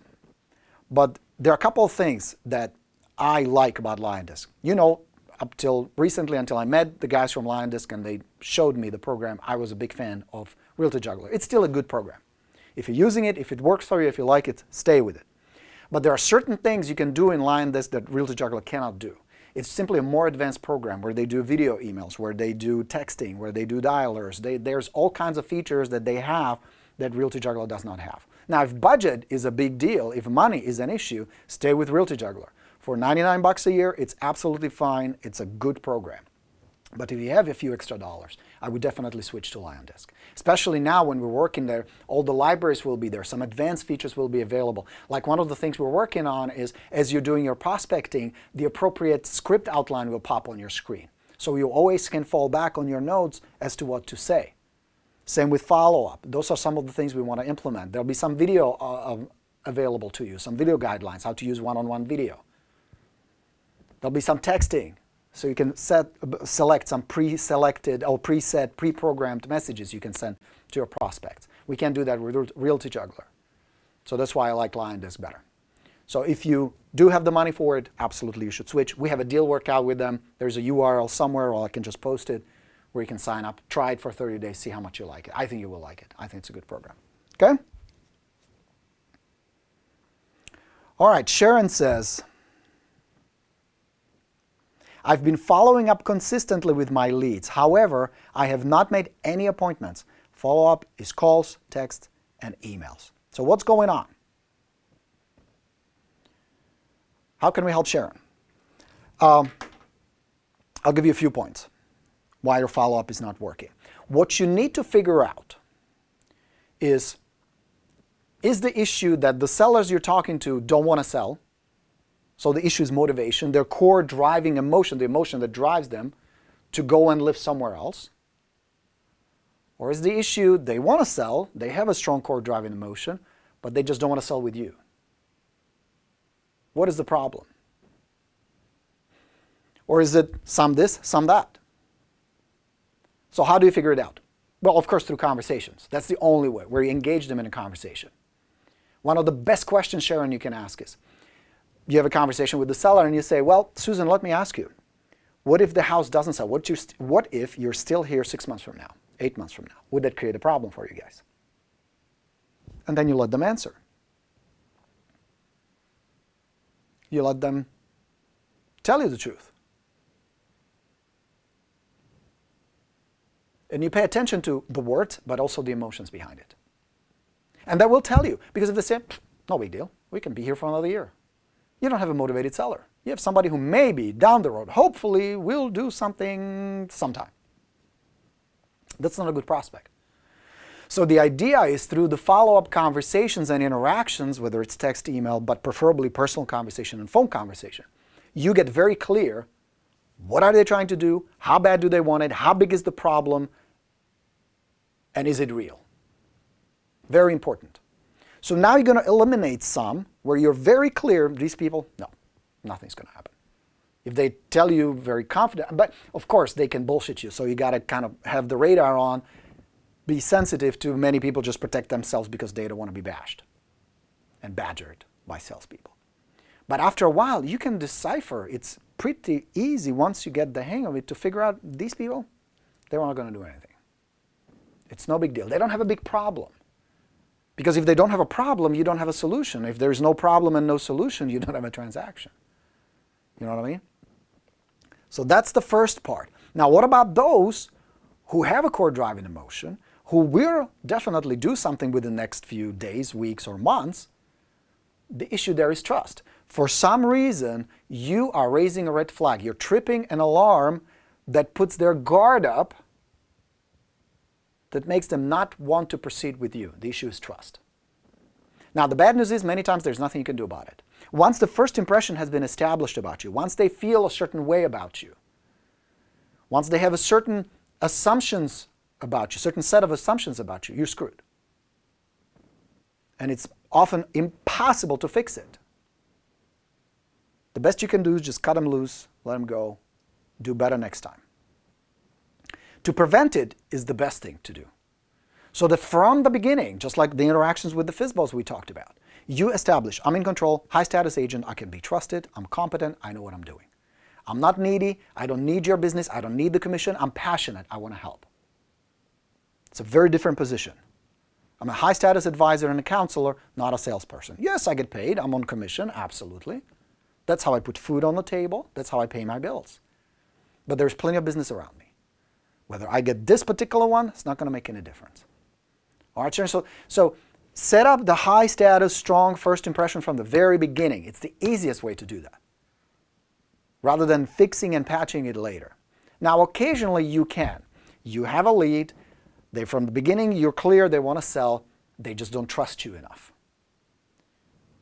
but there are a couple of things that I like about LionDesk. You know, up till recently, until I met the guys from LionDesk and they showed me the program, I was a big fan of Realty Juggler. It's still a good program. If you're using it, if it works for you, if you like it, stay with it. But there are certain things you can do in LionDesk that Realty Juggler cannot do. It's simply a more advanced program where they do video emails, where they do texting, where they do dialers. There's all kinds of features that they have that Realty Juggler does not have. Now, if budget is a big deal, if money is an issue, stay with Realty Juggler. For $99 a year, it's absolutely fine. It's a good program. But if you have a few extra dollars, I would definitely switch to LionDesk. Especially now when we're working there, all the libraries will be there. Some advanced features will be available. Like one of the things we're working on is, as you're doing your prospecting, the appropriate script outline will pop on your screen. So you always can fall back on your notes as to what to say. Same with follow-up. Those are some of the things we want to implement. There'll be some video available to you, some video guidelines, how to use one-on-one video. There'll be some texting. So you can select some pre-selected or preset, pre-programmed messages you can send to your prospects. We can't do that with Realty Juggler. So that's why I like LionDesk better. So if you do have the money for it, absolutely you should switch. We have a deal worked out with them. There's a URL somewhere, or I can just post it, where you can sign up, try it for 30 days, see how much you like it. I think you will like it. I think it's a good program. Okay? All right, Sharon says, I've been following up consistently with my leads. However, I have not made any appointments. Follow-up is calls, texts, and emails. So what's going on? How can we help Sharon? I'll give you a few points why your follow-up is not working. What you need to figure out is the issue that the sellers you're talking to don't want to sell? So the issue is motivation, their core driving emotion, the emotion that drives them to go and live somewhere else. Or is the issue they want to sell, they have a strong core driving emotion, but they just don't want to sell with you? What is the problem? Or is it some this, some that? So how do you figure it out? Well, of course, through conversations. That's the only way, where you engage them in a conversation. One of the best questions, Sharon, you can ask is, you have a conversation with the seller and you say, well, Susan, let me ask you, what if the house doesn't sell? What if you're still here 6 months from now, 8 months from now? Would that create a problem for you guys? And then you let them answer. You let them tell you the truth. And you pay attention to the words, but also the emotions behind it. And that will tell you, because if they say, no big deal, we can be here for another year. You don't have a motivated seller. You have somebody who maybe down the road, hopefully, will do something sometime. That's not a good prospect. So the idea is through the follow-up conversations and interactions, whether it's text, email, but preferably personal conversation and phone conversation, you get very clear what are they trying to do, how bad do they want it, how big is the problem, and is it real? Very important. So now you're going to eliminate some where you're very clear, these people, no, nothing's going to happen. If they tell you very confident, but of course they can bullshit you, so you got to kind of have the radar on, be sensitive to many people just protect themselves because they don't want to be bashed and badgered by salespeople. But after a while, you can decipher. It's pretty easy once you get the hang of it to figure out these people, they're not going to do anything. It's no big deal. They don't have a big problem. Because if they don't have a problem, you don't have a solution. If there's no problem and no solution, you don't have a transaction. You know what I mean? So that's the first part. Now, what about those who have a core driving emotion, who will definitely do something within the next few days, weeks, or months? The issue there is trust. For some reason, you are raising a red flag. You're tripping an alarm that puts their guard up, that makes them not want to proceed with you. The issue is trust. Now, the bad news is many times there's nothing you can do about it. Once the first impression has been established about you, once they feel a certain way about you, once they have a certain assumptions about you, certain set of assumptions about you, you're screwed. And it's often impossible to fix it. The best you can do is just cut them loose, let them go, do better next time. To prevent it is the best thing to do. So that from the beginning, just like the interactions with the Fsbos we talked about, you establish, I'm in control, high status agent, I can be trusted, I'm competent, I know what I'm doing. I'm not needy, I don't need your business, I don't need the commission, I'm passionate, I want to help. It's a very different position. I'm a high status advisor and a counselor, not a salesperson. Yes, I get paid, I'm on commission, absolutely. That's how I put food on the table, that's how I pay my bills. But there's plenty of business around me. Whether I get this particular one, it's not going to make any difference. All right, so set up the high status, strong first impression from the very beginning. It's the easiest way to do that, rather than fixing and patching it later. Now, occasionally you can. You have a lead. From the beginning, you're clear they want to sell. They just don't trust you enough.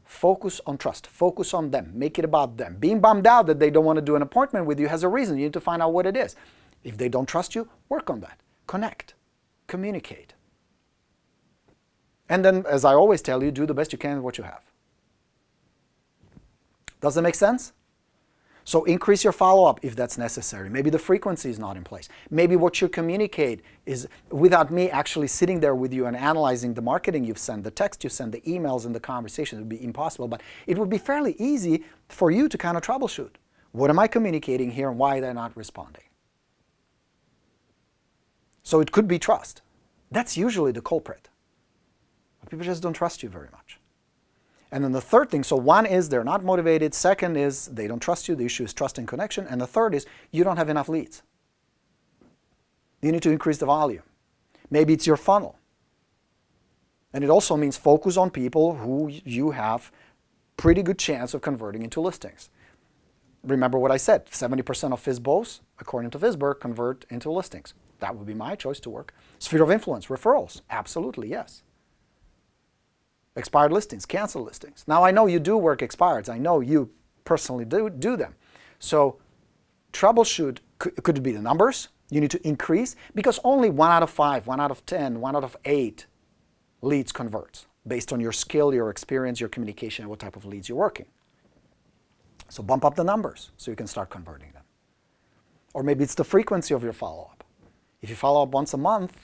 Focus on trust. Focus on them. Make it about them. Being bummed out that they don't want to do an appointment with you has a reason. You need to find out what it is. If they don't trust you, work on that. Connect. Communicate. And then, as I always tell you, do the best you can with what you have. Does that make sense? So increase your follow-up if that's necessary. Maybe the frequency is not in place. Maybe what you communicate is, without me actually sitting there with you and analyzing the marketing you've sent, the text you send, the emails and the conversation, it would be impossible. But it would be fairly easy for you to kind of troubleshoot. What am I communicating here and why are they not responding? So it could be trust. That's usually the culprit. People just don't trust you very much. And then the third thing, so one is they're not motivated. Second is they don't trust you. The issue is trust and connection. And the third is you don't have enough leads. You need to increase the volume. Maybe it's your funnel. And it also means focus on people who you have pretty good chance of converting into listings. Remember what I said, 70% of Fsbos, according to Fsbo, convert into listings. That would be my choice to work. Sphere of influence, referrals, absolutely, yes. Expired listings, canceled listings. Now I know you do work expireds. I know you personally do them. So troubleshoot, could it be the numbers? You need to increase because only 1 out of 5, 1 out of 10, 1 out of 8 leads converts based on your skill, your experience, your communication, and what type of leads you're working. So bump up the numbers so you can start converting them. Or maybe it's the frequency of your follow-up. If you follow up once a month,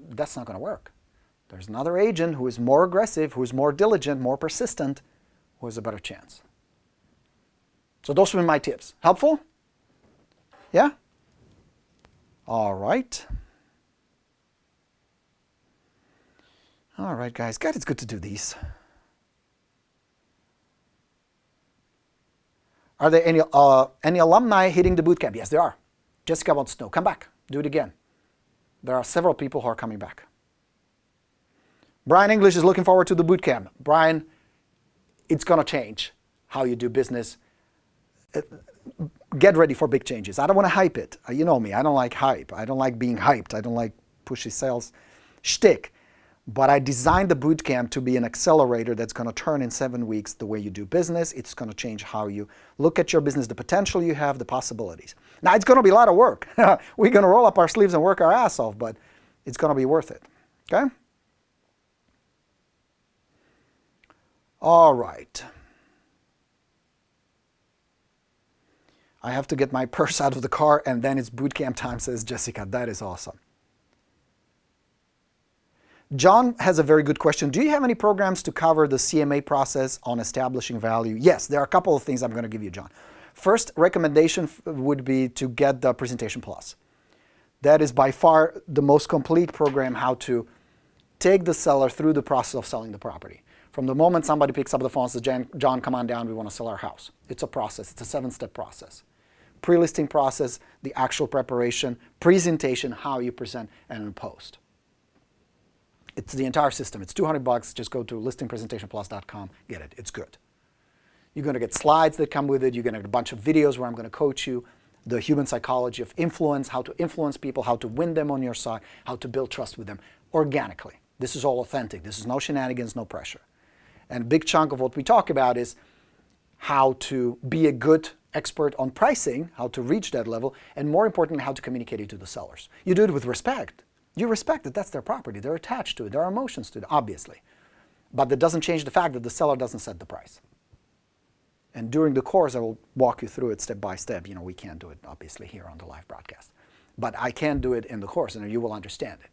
that's not going to work. There's another agent who is more aggressive, who is more diligent, more persistent, who has a better chance. So those were my tips. Helpful? Yeah? All right. All right, guys. God, it's good to do these. Are there any alumni hitting the boot camp? Yes, there are. Jessica wants to know. Come back. Do it again. There are several people who are coming back. Brian English is looking forward to the boot camp. Brian, it's going to change how you do business. Get ready for big changes. I don't want to hype it. You know me. I don't like hype. I don't like being hyped. I don't like pushy sales shtick. But I designed the boot camp to be an accelerator that's going to turn in 7 weeks the way you do business. It's going to change how you look at your business, the potential you have, the possibilities. Now, it's going to be a lot of work. We're going to roll up our sleeves and work our ass off, but it's going to be worth it. Okay? All right. I have to get my purse out of the car and then it's boot camp time, says Jessica. That is awesome. John has a very good question. Do you have any programs to cover the CMA process on establishing value? Yes, there are a couple of things I'm going to give you, John. First recommendation would be to get the Presentation Plus. That is by far the most complete program how to take the seller through the process of selling the property. From the moment somebody picks up the phone and says, John, come on down, we want to sell our house. It's a process. It's a 7-step process. Pre-listing process, the actual preparation, presentation, how you present, and then post. It's the entire system. It's $200. Just go to listingpresentationplus.com. Get it. It's good. You're going to get slides that come with it. You're going to get a bunch of videos where I'm going to coach you the human psychology of influence, how to influence people, how to win them on your side, how to build trust with them organically. This is all authentic. This is no shenanigans, no pressure. And a big chunk of what we talk about is how to be a good expert on pricing, how to reach that level, and more importantly, how to communicate it to the sellers. You do it with respect. You respect that that's their property. They're attached to it. There are emotions to it, obviously. But that doesn't change the fact that the seller doesn't set the price. And during the course, I will walk you through it step by step. You know, we can't do it, obviously, here on the live broadcast. But I can do it in the course, and you will understand it.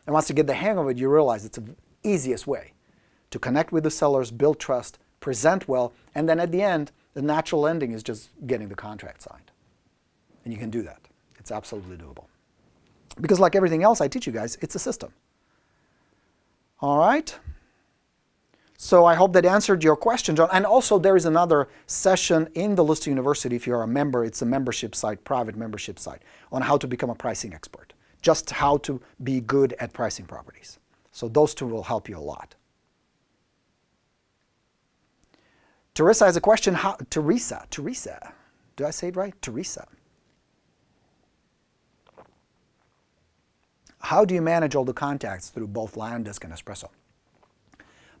And once you get the hang of it, you realize it's the easiest way to connect with the sellers, build trust, present well, and then at the end, the natural ending is just getting the contract signed. And you can do that. It's absolutely doable. Because like everything else I teach you guys, it's a system. All right? So I hope that answered your question, John. And also there is another session in the Listing University, if you're a member, it's a membership site, private membership site, on how to become a pricing expert. Just how to be good at pricing properties. So those two will help you a lot. Teresa has a question. Teresa, did I say it right? Teresa. How do you manage all the contacts through both LionDesk and Espresso?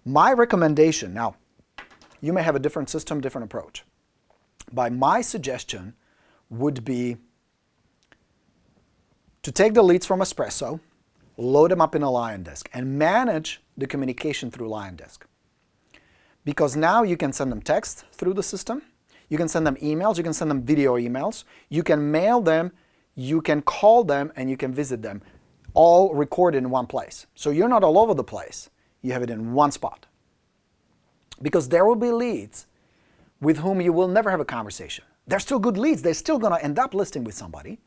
My recommendation, now, you may have a different system, different approach. But my suggestion would be to take the leads from Espresso, load them up in a LionDesk, and manage the communication through LionDesk. Because now you can send them text through the system, you can send them emails, you can send them video emails, you can mail them, you can call them, and you can visit them, all recorded in one place. So you're not all over the place. You have it in one spot. Because there will be leads with whom you will never have a conversation. They're still good leads. They're still going to end up listing with somebody.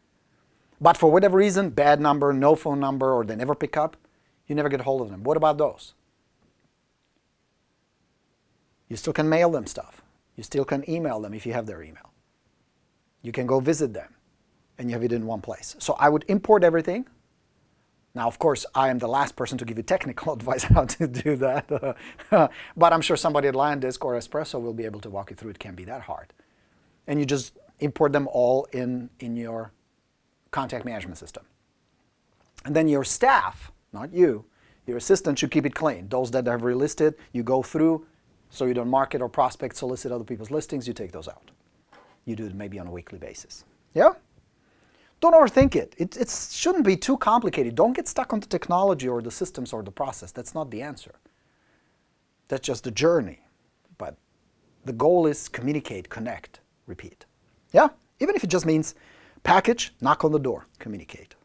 But for whatever reason, bad number, no phone number, or they never pick up, you never get hold of them. What about those? You still can mail them stuff. You still can email them if you have their email. You can go visit them, and you have it in one place. So I would import everything. Now, of course, I am the last person to give you technical advice how to do that. But I'm sure somebody at LionDesk or Espresso will be able to walk you through. It can't be that hard. And you just import them all in your contact management system. And then your staff, not you, your assistant should keep it clean. Those that have relisted, you go through so you don't market or prospect, solicit other people's listings, you take those out. You do it maybe on a weekly basis. Yeah? Don't overthink it. It shouldn't be too complicated. Don't get stuck on the technology or the systems or the process. That's not the answer. That's just the journey. But the goal is communicate, connect, repeat. Yeah? Even if it just means package, knock on the door, communicate.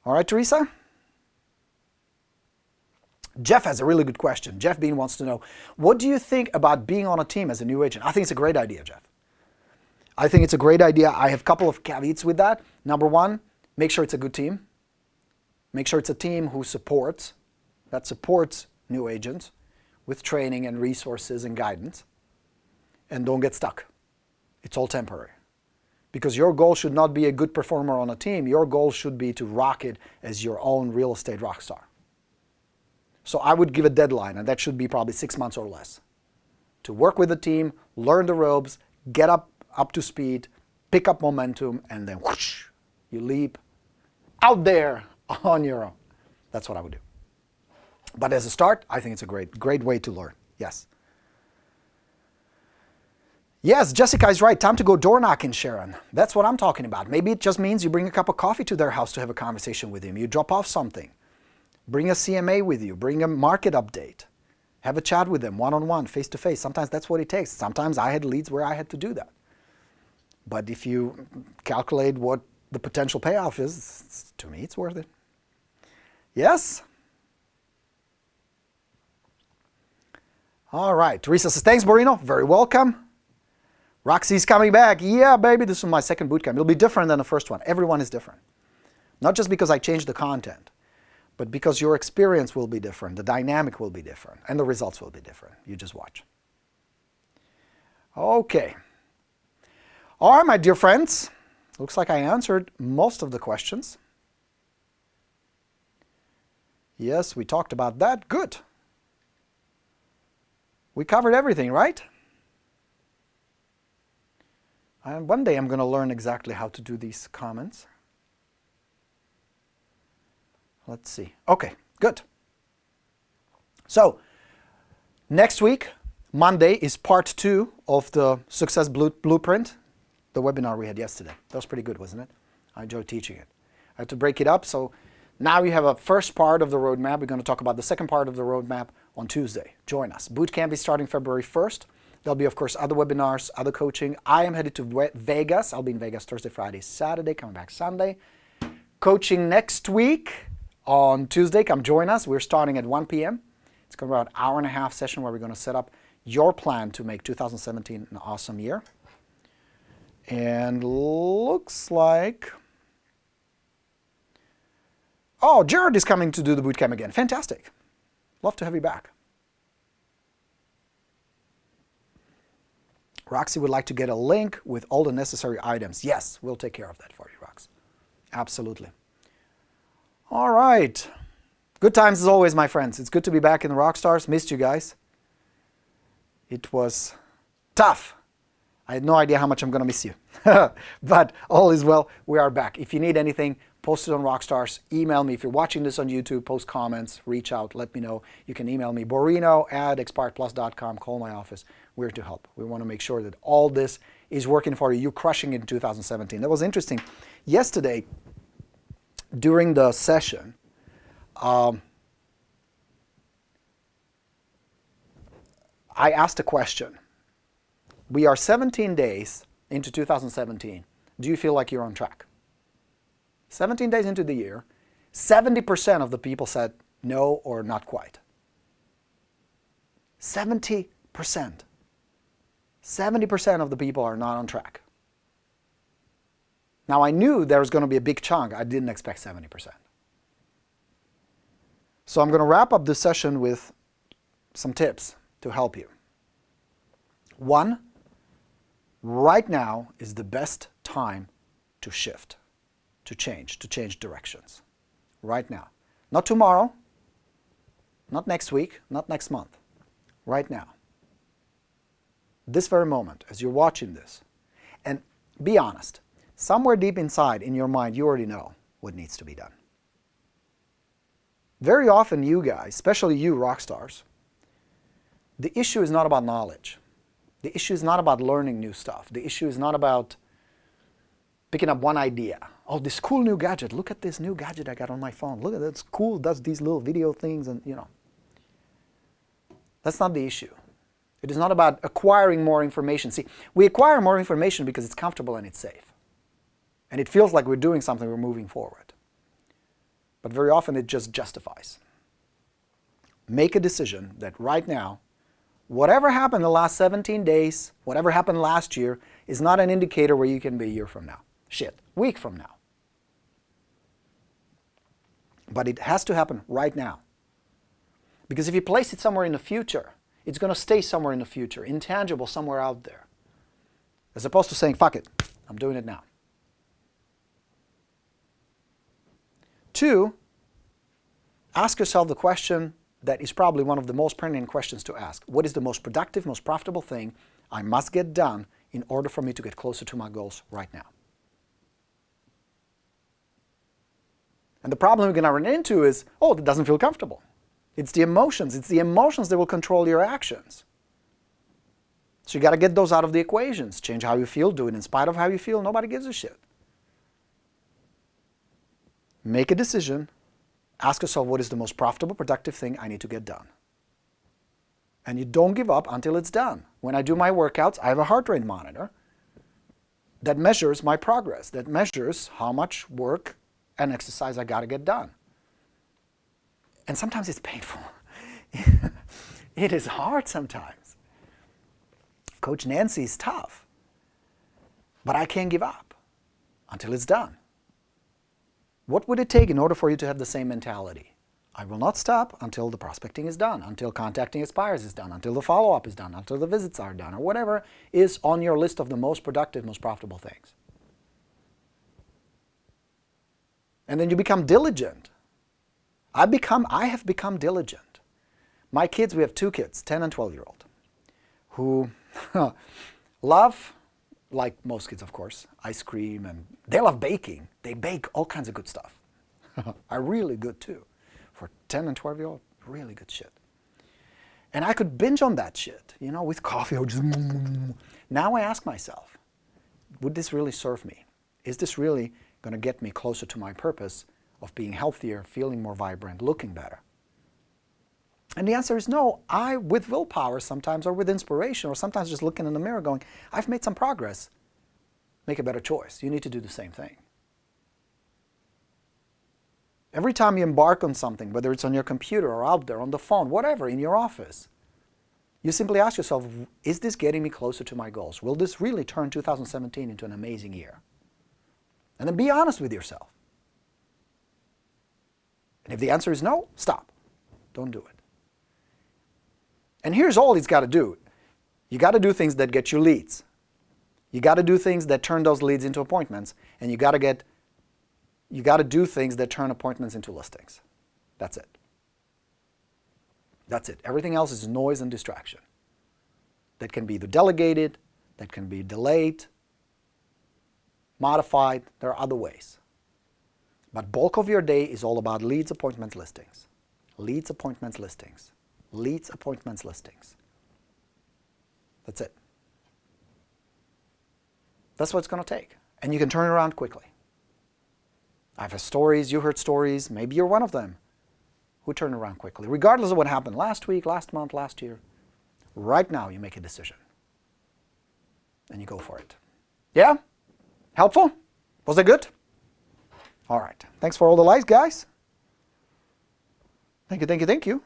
All right, Teresa? Jeff has a really good question. Jeff Bean wants to know, what do you think about being on a team as a new agent? I think it's a great idea, Jeff. I think it's a great idea. I have a couple of caveats with that. Number one, make sure it's a good team. Make sure it's a team who supports new agents with training and resources and guidance. And don't get stuck. It's all temporary. Because your goal should not be a good performer on a team. Your goal should be to rock it as your own real estate rock star. So I would give a deadline, and that should be probably 6 months or less. To work with the team, learn the ropes, get up to speed, pick up momentum, and then whoosh, you leap out there on your own. That's what I would do. But as a start, I think it's a great way to learn. Yes. Yes, Jessica is right. Time to go door knocking, Sharon. That's what I'm talking about. Maybe it just means you bring a cup of coffee to their house to have a conversation with them. You drop off something. Bring a CMA with you. Bring a market update. Have a chat with them one-on-one, face-to-face. Sometimes that's what it takes. Sometimes I had leads where I had to do that. But if you calculate what the potential payoff is, to me, it's worth it. Yes? All right. Teresa says, thanks, Borino. Very welcome. Roxy's coming back. Yeah, baby, this is my second bootcamp. It'll be different than the first one. Everyone is different. Not just because I changed the content, but because your experience will be different, the dynamic will be different, and the results will be different. You just watch. Okay. All right, my dear friends. Looks like I answered most of the questions. Yes, we talked about that. Good. We covered everything, right? And one day I'm going to learn exactly how to do these comments. Let's see. Okay, good. So, next week, Monday, is part 2 of the Success Blueprint, the webinar we had yesterday. That was pretty good, wasn't it? I enjoyed teaching it. I had to break it up, so now you have a first part of the roadmap. We're going to talk about the second part of the roadmap on Tuesday. Join us. Bootcamp is starting February 1st. There'll be, of course, other webinars, other coaching. I am headed to Vegas. I'll be in Vegas Thursday, Friday, Saturday, coming back Sunday. Coaching next week on Tuesday. Come join us. We're starting at 1 p.m. It's going to be about an hour-and-a-half session where we're going to set up your plan to make 2017 an awesome year. And looks like... Oh, Jared is coming to do the bootcamp again. Fantastic. Love to have you back. Roxy would like to get a link with all the necessary items. Yes, we'll take care of that for you, Rox. Absolutely. All right. Good times as always, my friends. It's good to be back in the Rockstars. Missed you guys. It was tough. I had no idea how much I'm going to miss you. But all is well. We are back. If you need anything, post it on Rockstars. Email me. If you're watching this on YouTube, post comments, reach out, let me know. You can email me, borino@expiredplus.com. Call my office. We're here to help. We want to make sure that all this is working for you. You're crushing it in 2017. That was interesting. Yesterday, during the session, I asked a question. We are 17 days into 2017. Do you feel like you're on track? 17 days into the year, 70% of the people said no or not quite. 70%. 70% of the people are not on track. Now, I knew there was going to be a big chunk. I didn't expect 70%. So I'm going to wrap up this session with some tips to help you. 1, right now is the best time to shift, to change directions. Right now. Not tomorrow, not next week, not next month. Right now. This very moment, as you're watching this. And be honest, somewhere deep inside in your mind, you already know what needs to be done. Very often you guys, especially you rock stars, the issue is not about knowledge. The issue is not about learning new stuff. The issue is not about picking up one idea. Oh, this cool new gadget. Look at this new gadget I got on my phone. Look at that. It's cool. Does these little video things and, you know. That's not the issue. It is not about acquiring more information. See, we acquire more information because it's comfortable and it's safe. And it feels like we're doing something, we're moving forward. But very often it just justifies. Make a decision that right now, whatever happened the last 17 days, whatever happened last year, is not an indicator where you can be a year from now. Shit, week from now. But it has to happen right now. Because if you place it somewhere in the future, it's going to stay somewhere in the future, intangible somewhere out there. As opposed to saying, fuck it, I'm doing it now. 2, ask yourself the question that is probably one of the most pertinent questions to ask. What is the most productive, most profitable thing I must get done in order for me to get closer to my goals right now? And the problem we're going to run into is, oh, that doesn't feel comfortable. It's the emotions. It's the emotions that will control your actions. So you got to get those out of the equations. Change how you feel. Do it in spite of how you feel. Nobody gives a shit. Make a decision. Ask yourself, what is the most profitable, productive thing I need to get done? And you don't give up until it's done. When I do my workouts, I have a heart rate monitor that measures my progress, that measures how much work and exercise I got to get done. And sometimes it's painful. It is hard sometimes. Coach Nancy is tough. But I can't give up until it's done. What would it take in order for you to have the same mentality? I will not stop until the prospecting is done, until contacting expires is done, until the follow-up is done, until the visits are done, or whatever is on your list of the most productive, most profitable things. And then you become diligent. I have become diligent. My kids, we have 2 kids, 10 and 12-year-old, who love, like most kids of course, ice cream, and they love baking. They bake all kinds of good stuff. Are really good too. For 10 and 12-year-old, really good shit. And I could binge on that shit, you know, with coffee or just... Now I ask myself, would this really serve me? Is this really going to get me closer to my purpose of being healthier, feeling more vibrant, looking better? And the answer is no. I, with willpower sometimes, or with inspiration, or sometimes just looking in the mirror going, I've made some progress. Make a better choice. You need to do the same thing. Every time you embark on something, whether it's on your computer or out there, on the phone, whatever, in your office, you simply ask yourself, is this getting me closer to my goals? Will this really turn 2017 into an amazing year? And then be honest with yourself. And if the answer is no, stop. Don't do it. And here's all it's got to do. You got to do things that get you leads. You got to do things that turn those leads into appointments. And you got to do things that turn appointments into listings. That's it. That's it. Everything else is noise and distraction. That can be either delegated, that can be delayed, modified. There are other ways. But bulk of your day is all about leads, appointments, listings. Leads, appointments, listings. Leads, appointments, listings. That's it. That's what it's going to take. And you can turn it around quickly. I've heard stories, you heard stories, maybe you're one of them who turn around quickly. Regardless of what happened last week, last month, last year, right now you make a decision. And you go for it. Yeah? Helpful? Was that good? All right. Thanks for all the likes, guys. Thank you, thank you, thank you.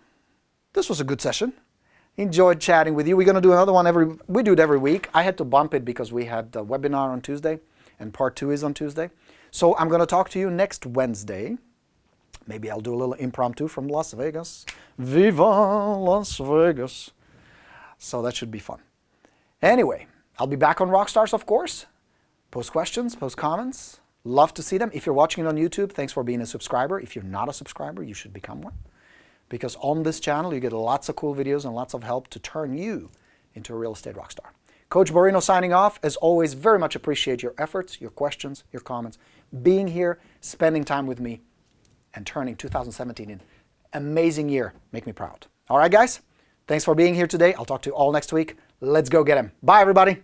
This was a good session. Enjoyed chatting with you. We're going to do another one we do it every week. I had to bump it because we had the webinar on Tuesday, and part 2 is on Tuesday. So I'm going to talk to you next Wednesday. Maybe I'll do a little impromptu from Las Vegas. Viva Las Vegas. So that should be fun. Anyway, I'll be back on Rockstars, of course. Post questions, post comments. Love to see them. If you're watching it on YouTube, thanks for being a subscriber. If you're not a subscriber, you should become one. Because on this channel, you get lots of cool videos and lots of help to turn you into a real estate rock star. Coach Borino signing off. As always, very much appreciate your efforts, your questions, your comments, being here, spending time with me, and turning 2017 in an amazing year. Make me proud. All right, guys? Thanks for being here today. I'll talk to you all next week. Let's go get 'em. Bye, everybody.